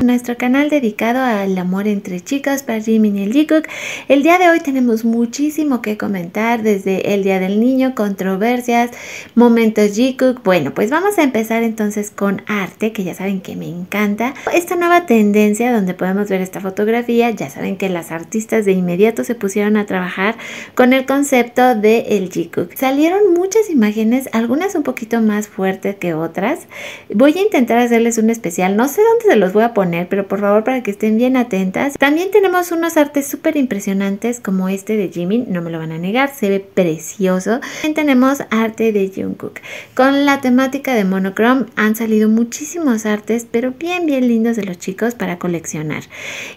Nuestro canal dedicado al amor entre chicos para Jimin y el Jungkook. El día de hoy tenemos muchísimo que comentar, desde el Día del Niño, controversias, momentos Jungkook. Bueno, pues vamos a empezar entonces con arte, que ya saben que me encanta. Esta nueva tendencia donde podemos ver esta fotografía, ya saben que las artistas de inmediato se pusieron a trabajar con el concepto de el Jungkook. Salieron muchas imágenes, algunas un poquito más fuertes que otras. Voy a intentar hacerles un especial, no sé dónde se los voy a poner, pero por favor para que estén bien atentas. También tenemos unos artes súper impresionantes como este de Jimin, no me lo van a negar, se ve precioso. También tenemos arte de Jungkook. Con la temática de monochrome han salido muchísimos artes, pero bien lindos de los chicos para coleccionar.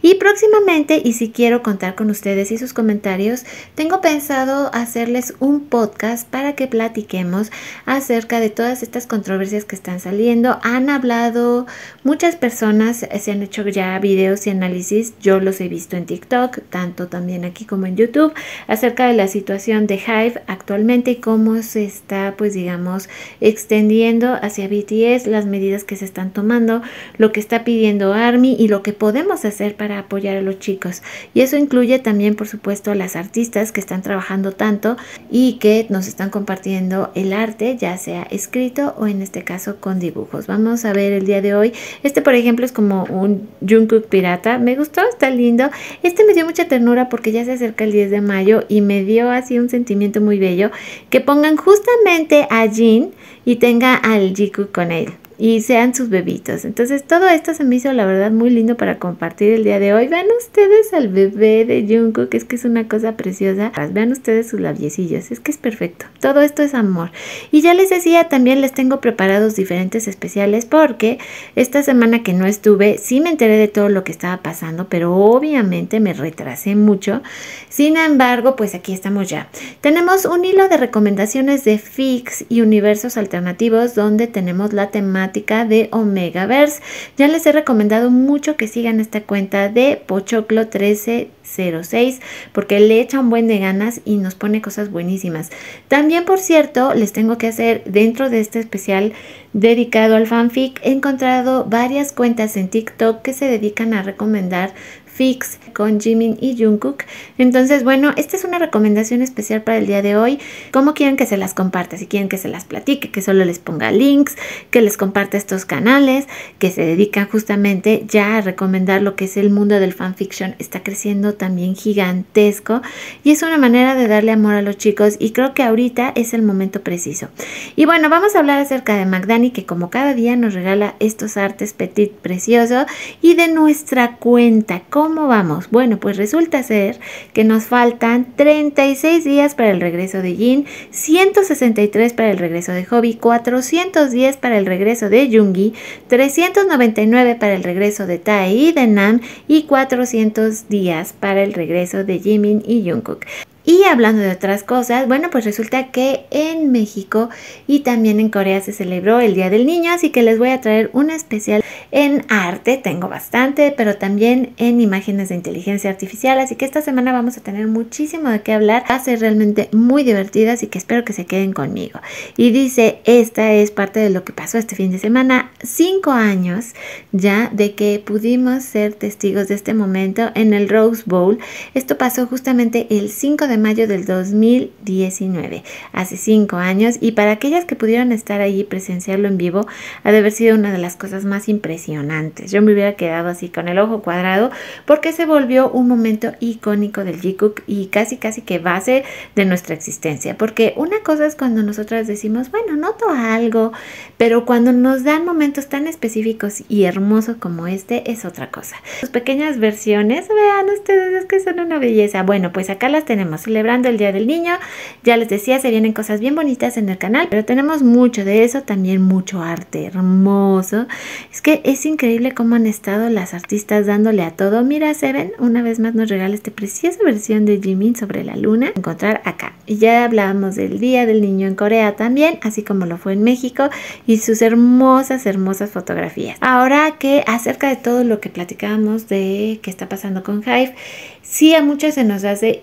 Y próximamente, y si quiero contar con ustedes y sus comentarios, tengo pensado hacerles un podcast para que platiquemos acerca de todas estas controversias que están saliendo. Han hablado muchas personas, se han hecho ya videos y análisis, yo los he visto en TikTok, tanto también aquí como en YouTube, acerca de la situación de HYBE actualmente y cómo se está, pues digamos, extendiendo hacia BTS, las medidas que se están tomando, lo que está pidiendo ARMY y lo que podemos hacer para apoyar a los chicos. Y eso incluye también, por supuesto, a las artistas que están trabajando tanto y que nos están compartiendo el arte, ya sea escrito o en este caso con dibujos. Vamos a ver el día de hoy. Este, por ejemplo, es como un Jungkook pirata. Me gustó, está lindo. Este me dio mucha ternura porque ya se acerca el 10 de mayo y me dio así un sentimiento muy bello que pongan justamente a Jin y tenga al Jungkook con él y sean sus bebitos. Entonces todo esto se me hizo la verdad muy lindo para compartir el día de hoy. Vean ustedes al bebé de Jungkook, es que es una cosa preciosa. Vean ustedes sus labiecillos, es que es perfecto. Todo esto es amor. Y ya les decía, también les tengo preparados diferentes especiales porque esta semana que no estuve, sí me enteré de todo lo que estaba pasando, pero obviamente me retrasé mucho. Sin embargo, pues aquí estamos ya. Tenemos un hilo de recomendaciones de FIX y universos alternativos donde tenemos la temática de Omegaverse. Ya les he recomendado mucho que sigan esta cuenta de Pochoclo 1306 porque le echa un buen de ganas y nos pone cosas buenísimas. También, por cierto, les tengo que hacer dentro de este especial dedicado al fanfic, he encontrado varias cuentas en TikTok que se dedican a recomendar FIX con Jimin y Jungkook. Entonces, bueno, esta es una recomendación especial para el día de hoy. ¿Cómo quieren que se las comparta? Si quieren que se las platique, que solo les ponga links, que les comparta estos canales, que se dedican justamente ya a recomendar lo que es el mundo del fanfiction. Está creciendo también gigantesco y es una manera de darle amor a los chicos y creo que ahorita es el momento preciso. Y bueno, vamos a hablar acerca de McDani, que como cada día nos regala estos artes petit precioso, y de nuestra cuenta. ¿Cómo vamos? Bueno, pues resulta ser que nos faltan 36 días para el regreso de Jin, 163 para el regreso de Hobi, 410 para el regreso de Yoongi, 399 para el regreso de Tae y de Nam y 400 días para el regreso de Jimin y Jungkook. Y hablando de otras cosas, bueno, pues resulta que en México y también en Corea se celebró el Día del Niño, así que les voy a traer un especial en arte, tengo bastante, pero también en imágenes de inteligencia artificial, así que esta semana vamos a tener muchísimo de qué hablar, va a ser realmente muy divertida, así que espero que se queden conmigo. Y dice, esta es parte de lo que pasó este fin de semana, 5 años ya de que pudimos ser testigos de este momento en el Rose Bowl. Esto pasó justamente el 5 de mayo del 2019, hace 5 años, y para aquellas que pudieron estar allí y presenciarlo en vivo, ha de haber sido una de las cosas más impresionantes. Yo me hubiera quedado así con el ojo cuadrado porque se volvió un momento icónico del Jungkook y casi que base de nuestra existencia, porque una cosa es cuando nosotras decimos, bueno, noto algo, pero cuando nos dan momentos tan específicos y hermosos como este, es otra cosa. Sus pequeñas versiones, vean ustedes, es que son una belleza. Bueno, pues acá las tenemos celebrando el Día del Niño. Ya les decía, se vienen cosas bien bonitas en el canal, pero tenemos mucho de eso, también mucho arte hermoso. Es que es increíble cómo han estado las artistas dándole a todo. Mira, Seven una vez más nos regala esta preciosa versión de Jimin sobre la luna, encontrar acá. Y ya hablábamos del Día del Niño en Corea también, así como lo fue en México, y sus hermosas fotografías. Ahora que acerca de todo lo que platicábamos de qué está pasando con HYBE, sí a muchos se nos hace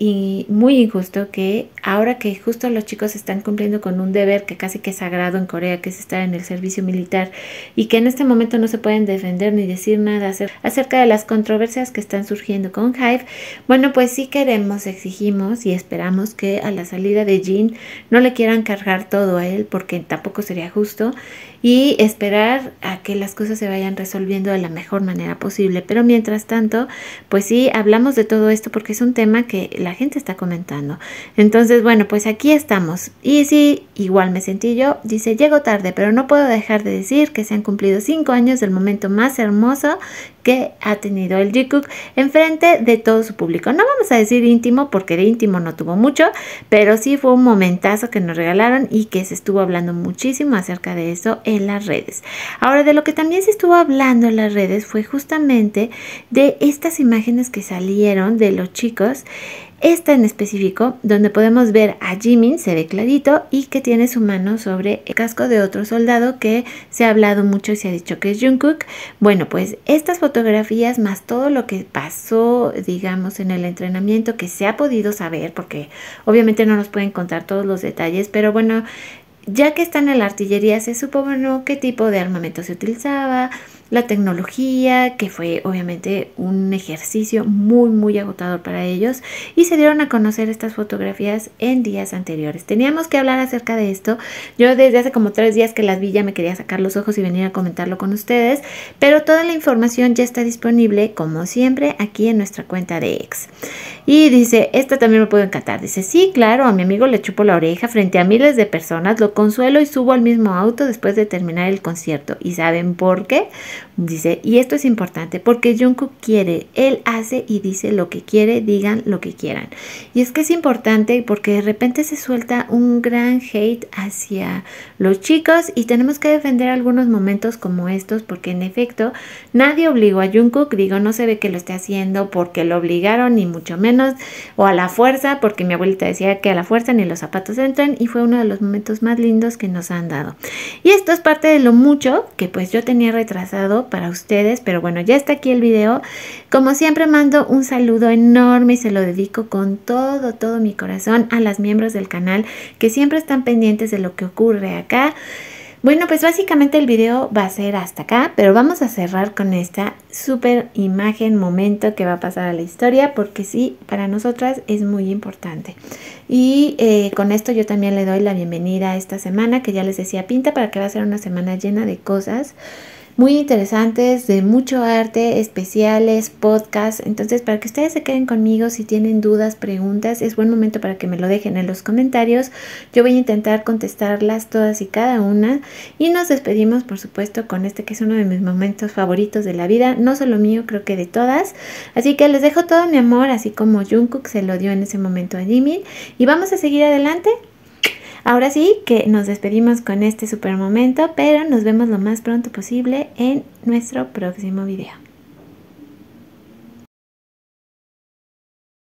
muy muy injusto que ahora que justo los chicos están cumpliendo con un deber que casi que es sagrado en Corea, que es estar en el servicio militar, y que en este momento no se pueden defender ni decir nada acerca de las controversias que están surgiendo con HYBE, bueno, pues sí queremos, exigimos y esperamos que a la salida de Jin no le quieran cargar todo a él, porque tampoco sería justo, y esperar a que las cosas se vayan resolviendo de la mejor manera posible. Pero mientras tanto, pues sí, hablamos de todo esto porque es un tema que la gente está comentando. Entonces, bueno, pues aquí estamos. Y sí, igual me sentí yo. Dice, llego tarde, pero no puedo dejar de decir que se han cumplido 5 años del momento más hermoso que ha tenido el Jungkook enfrente de todo su público. No vamos a decir íntimo porque de íntimo no tuvo mucho, pero sí fue un momentazo que nos regalaron y que se estuvo hablando muchísimo acerca de eso en las redes. Ahora, de lo que también se estuvo hablando en las redes fue justamente de estas imágenes que salieron de los chicos. Esta en específico, donde podemos ver a Jimin, se ve clarito, y que tiene su mano sobre el casco de otro soldado que se ha hablado mucho y se ha dicho que es Jungkook. Bueno, pues estas fotografías más todo lo que pasó, digamos, en el entrenamiento que se ha podido saber, porque obviamente no nos pueden contar todos los detalles, pero bueno, ya que están en la artillería se supo, bueno, qué tipo de armamento se utilizaba, la tecnología, que fue obviamente un ejercicio muy agotador para ellos, y se dieron a conocer estas fotografías en días anteriores. Teníamos que hablar acerca de esto. Yo desde hace como 3 días que las vi ya me quería sacar los ojos y venir a comentarlo con ustedes, pero toda la información ya está disponible como siempre aquí en nuestra cuenta de X. Y dice, esto también me puede encantar. Dice, sí, claro, a mi amigo le chupo la oreja frente a miles de personas, lo consuelo y subo al mismo auto después de terminar el concierto. ¿Y saben por qué? Dice, y esto es importante, porque Jungkook quiere, él hace y dice lo que quiere, digan lo que quieran. Y es que es importante porque de repente se suelta un gran hate hacia los chicos y tenemos que defender algunos momentos como estos, porque en efecto nadie obligó a Jungkook, digo, no se ve que lo esté haciendo porque lo obligaron, ni mucho menos, o a la fuerza, porque mi abuelita decía que a la fuerza ni los zapatos entran, y fue uno de los momentos más lindos que nos han dado. Y esto es parte de lo mucho que pues yo tenía retrasado para ustedes, pero bueno, ya está aquí el video. Como siempre mando un saludo enorme y se lo dedico con todo mi corazón a las miembros del canal que siempre están pendientes de lo que ocurre acá. Bueno, pues básicamente el video va a ser hasta acá, pero vamos a cerrar con esta súper imagen, momento que va a pasar a la historia, porque sí, para nosotras es muy importante. Y con esto yo también le doy la bienvenida a esta semana, que ya les decía, pinta para que va a ser una semana llena de cosas muy interesantes, de mucho arte, especiales, podcasts. Entonces, para que ustedes se queden conmigo, si tienen dudas, preguntas, es buen momento para que me lo dejen en los comentarios. Yo voy a intentar contestarlas todas y cada una. Y nos despedimos, por supuesto, con este que es uno de mis momentos favoritos de la vida. No solo mío, creo que de todas. Así que les dejo todo mi amor, así como Jungkook se lo dio en ese momento a Jimin. Y vamos a seguir adelante. Ahora sí que nos despedimos con este super momento, pero nos vemos lo más pronto posible en nuestro próximo video.